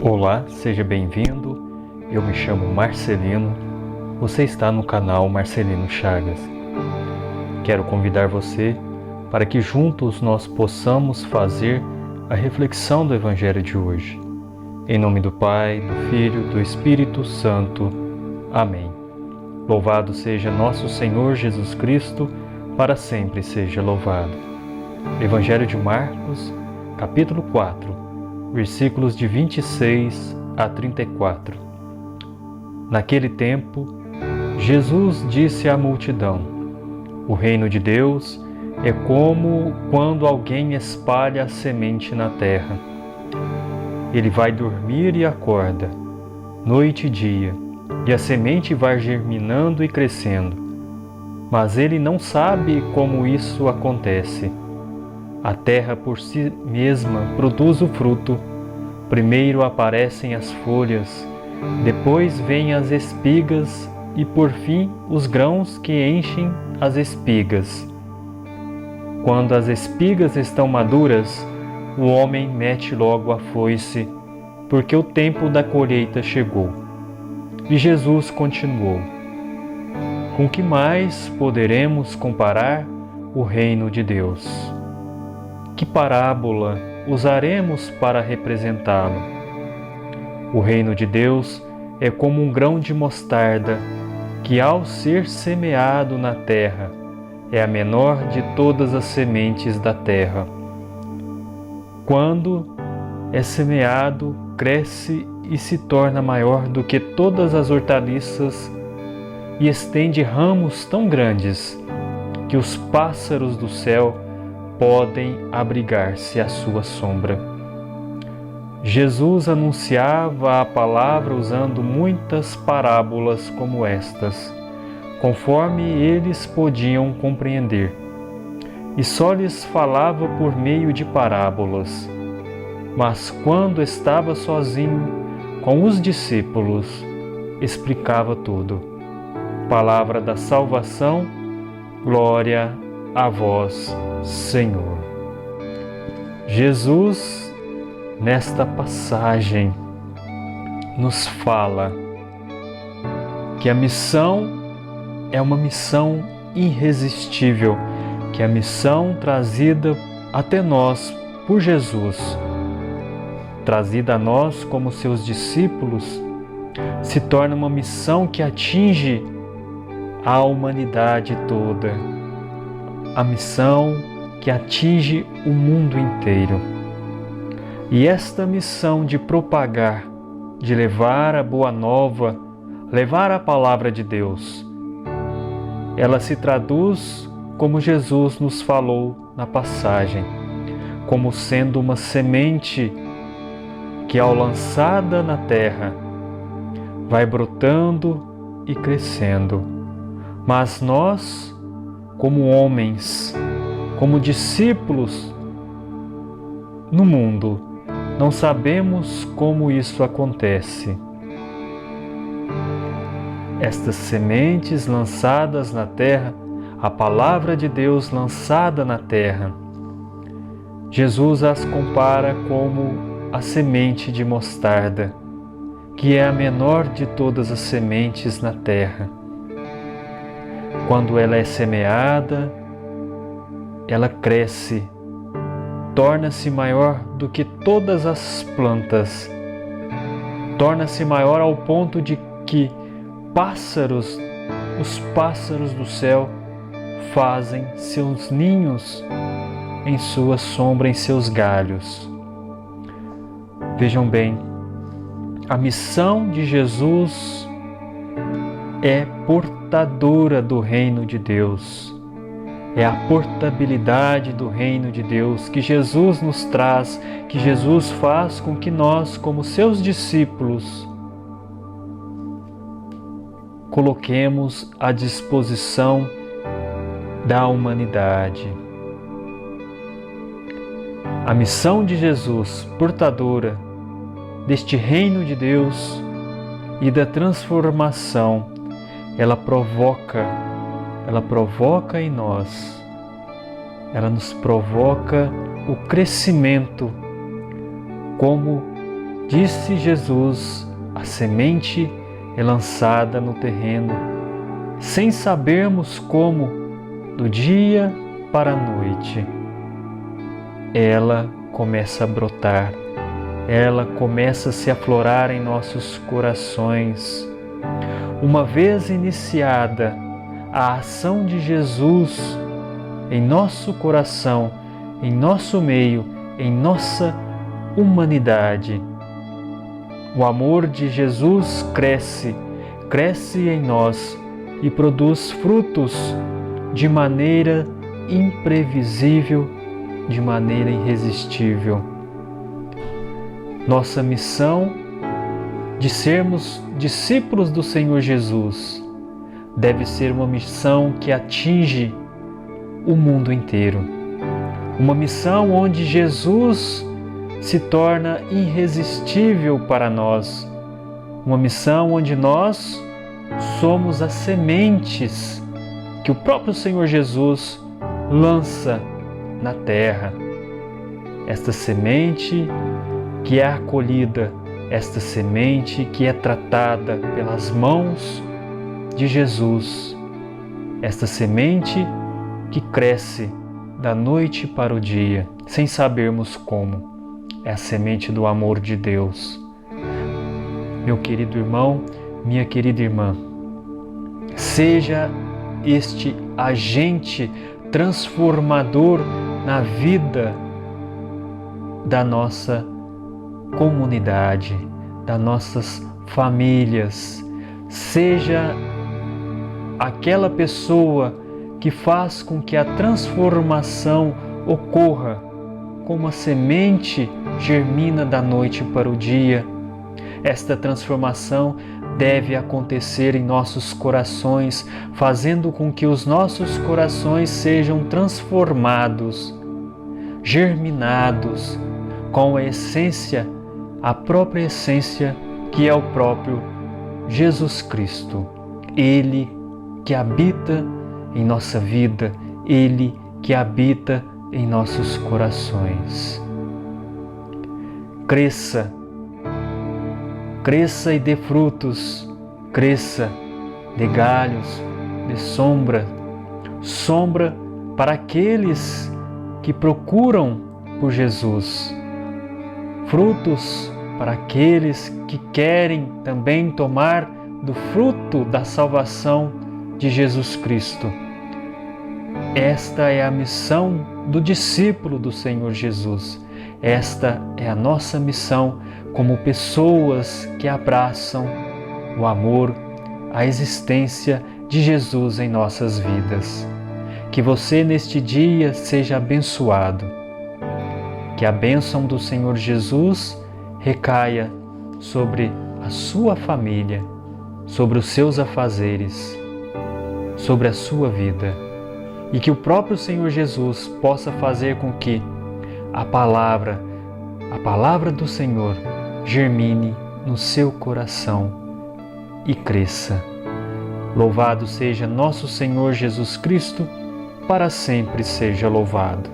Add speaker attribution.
Speaker 1: Olá, seja bem-vindo. Eu me chamo Marcelino. Você está no canal Marcelino Chagas. Quero convidar você para que juntos nós possamos fazer a reflexão do Evangelho de hoje. Em nome do Pai, do Filho, do Espírito Santo. Amém. Louvado seja nosso Senhor Jesus Cristo, para sempre seja louvado. Evangelho de Marcos, capítulo 4, versículos de 26 a 34. Naquele tempo, Jesus disse à multidão: O reino de Deus é como quando alguém espalha a semente na terra. Ele vai dormir e acorda, noite e dia, e a semente vai germinando e crescendo. Mas ele não sabe como isso acontece. A terra por si mesma produz o fruto. Primeiro aparecem as folhas, depois vêm as espigas e por fim os grãos que enchem as espigas. Quando as espigas estão maduras, o homem mete logo a foice, porque o tempo da colheita chegou. E Jesus continuou: Com que mais poderemos comparar o reino de Deus? Que parábola usaremos para representá-lo? O reino de Deus é como um grão de mostarda, que ao ser semeado na terra, é a menor de todas as sementes da terra. Quando é semeado, cresce e se torna maior do que todas as hortaliças e estende ramos tão grandes que os pássaros do céu podem abrigar-se à sua sombra. Jesus anunciava a palavra usando muitas parábolas como estas, conforme eles podiam compreender, e só lhes falava por meio de parábolas. Mas quando estava sozinho com os discípulos, explicava tudo. Palavra da salvação, glória a vós, Senhor. Jesus, nesta passagem, nos fala que a missão é uma missão irresistível, que a missão trazida até nós por Jesus, trazida a nós como seus discípulos, se torna uma missão que atinge a humanidade toda, a missão que atinge o mundo inteiro. E esta missão de propagar, de levar a boa nova, levar a palavra de Deus, ela se traduz como Jesus nos falou na passagem, como sendo uma semente que, ao lançada na terra, vai brotando e crescendo. Mas nós, como homens, como discípulos no mundo, não sabemos como isso acontece. Estas sementes lançadas na terra, a palavra de Deus lançada na terra, Jesus as compara como a semente de mostarda, que é a menor de todas as sementes na terra. Quando ela é semeada, ela cresce, torna-se maior do que todas as plantas, torna-se maior ao ponto de que os pássaros do céu fazem seus ninhos em sua sombra, em seus galhos. Vejam bem, a missão de Jesus é portadora do reino de Deus. É a portabilidade do reino de Deus que Jesus nos traz, que Jesus faz com que nós, como seus discípulos, coloquemos à disposição da humanidade. A missão de Jesus, portadora deste reino de Deus e da transformação, ela provoca ela provoca em nós, ela nos provoca o crescimento. Como disse Jesus, a semente é lançada no terreno, sem sabermos como, do dia para a noite, ela começa a brotar, ela começa a se aflorar em nossos corações. Uma vez iniciada a ação de Jesus em nosso coração, em nosso meio, em nossa humanidade, o amor de Jesus cresce em nós e produz frutos de maneira imprevisível, de maneira irresistível. Nossa missão de sermos discípulos do Senhor Jesus deve ser uma missão que atinge o mundo inteiro. Uma missão onde Jesus se torna irresistível para nós. Uma missão onde nós somos as sementes que o próprio Senhor Jesus lança na terra. Esta semente que é acolhida, esta semente que é tratada pelas mãos de Jesus, esta semente que cresce da noite para o dia, sem sabermos como. É a semente do amor de Deus. Meu querido irmão, minha querida irmã, seja este agente transformador na vida da nossa comunidade, das nossas famílias. Seja aquela pessoa que faz com que a transformação ocorra, como a semente germina da noite para o dia. Esta transformação deve acontecer em nossos corações, fazendo com que os nossos corações sejam transformados, germinados com a essência, a própria essência que é o próprio Jesus Cristo. Ele que habita em nossa vida, Ele que habita em nossos corações. Cresça e dê frutos, cresça, dê galhos, dê sombra para aqueles que procuram por Jesus, frutos para aqueles que querem também tomar do fruto da salvação de Jesus Cristo. Esta é a missão do discípulo do Senhor Jesus. Esta é a nossa missão como pessoas que abraçam o amor, a existência de Jesus em nossas vidas. Que você neste dia seja abençoado. Que a bênção do Senhor Jesus recaia sobre a sua família, sobre os seus afazeres, sobre a sua vida. E que o próprio Senhor Jesus possa fazer com que a palavra do Senhor germine no seu coração e cresça. Louvado seja nosso Senhor Jesus Cristo, para sempre seja louvado.